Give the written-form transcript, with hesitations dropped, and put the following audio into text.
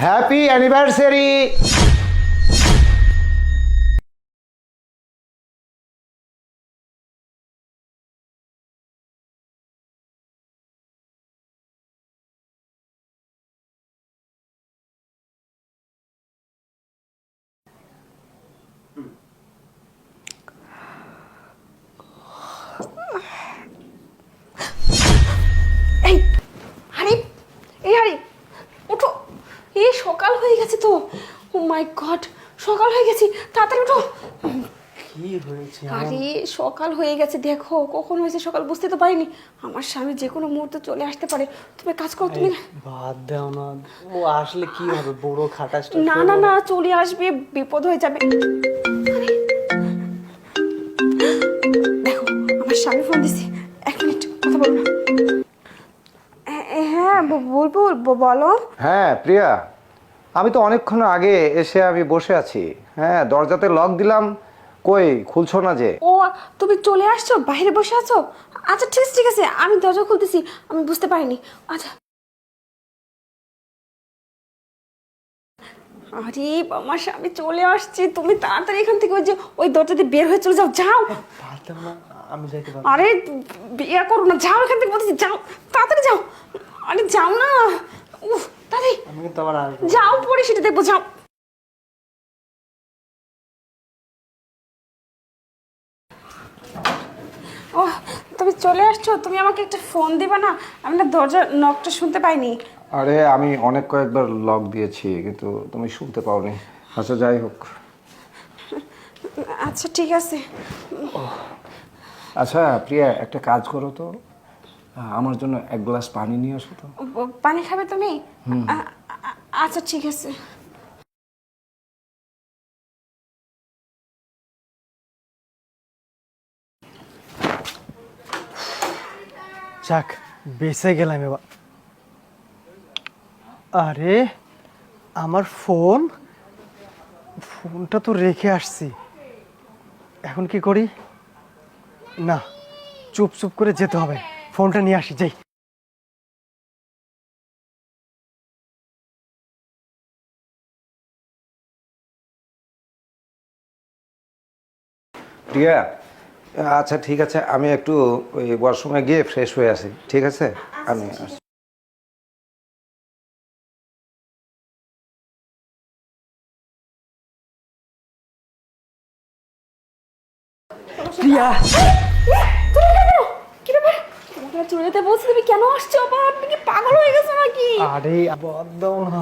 Happy anniversary. এই হারি, এই হারি, ওঠো। এই সকাল হয়ে গেছে তো। ও মাই গড, সকাল হয়ে গেছে, তাড়াতাড়ি ওঠো। কি হয়েছে? আরে সকাল হয়ে গেছে, দেখো কখন হয়েছে সকাল, বুঝতে তো পারিনি। আমার স্বামী যে কোনো মুহূর্তে চলে আসতে পারে। তুমি কাজ করো, তুমি বাদ দাও না, ও আসলে কি হবে, বড় খাটাসটা। না না না, চলে আসবে, বিপদ হয়ে যাবে। আরে, দেখো আমার স্বামী ফোন দিছে, 1 মিনিট কথা বলো না। হ্যাঁ বুলবুল, বলো। হ্যাঁ প্রিয়া, আমি তো অনেকক্ষণ আগে এসে আমি বসে আছি। হ্যাঁ, দরজাতে লক দিলাম, কই খুলছো না যে? ও, তুমি চলে আসছো, বাইরে বসে আছো? আচ্ছা ঠিক আছে, আমি দরজা খুলতেছি, আমি বুঝতে পারিনি। আচ্ছা। আরে আমার স্বামী চলে আসছে, তুমি তাড়াতাড়ি এখান থেকে ওই দরজা দিয়ে বের হয়ে চলে যাও, যাও। বাদ দাও না, আমি যাইতে পারবো। আরে বিয়ে করো না, যাও এখান থেকে, বলতেছি যাও, তাড়াতাড়ি যাও। আরে যাও না, উফ তাড়াতাড়ি আমি কিন্তু আবার আসবো। যাও, পরে সেটা দেখবো, যাও। ও, তুমি চলে আসছো, তুমি আমাকে একটা ফোন দিবা না? আমি না দরজার নকটা শুনতে পাইনি। আরে আমি অনেক কয়েকবার লক দিয়েছি, কিন্তু তুমি শুনতে পাওনি। আচ্ছা যাই হোক। আচ্ছা ঠিক আছে। আচ্ছা প্রিয়া, একটা কাজ করো তো, আমার জন্য 1 গ্লাস পানি নিয়ে আসো তো। পানি খাবে তুমি? আচ্ছা ঠিক আছে। যাক, বেঁচে গেলাম এবার। আরে আমার ফোনটা তো রেখে আসছি, এখন কি করি? না, চুপ করে যেতে হবে, ফোনটা নিয়ে আসি, যাই। প্রিয়া, আচ্ছা ঠিক আছে, আমি একটু ওই ওয়াশরুমে গিয়ে ফ্রেশ হয়ে আসি, ঠিক আছে? আমি আসছি। প্রিয়া, তুমি কেন? কি ব্যাপার? তোমাকে চলে যেতে বলছি, তুমি কেন আসছো আবার? আপনি কি পাগল হয়ে গেছো নাকি? আরে বাদ দাও না,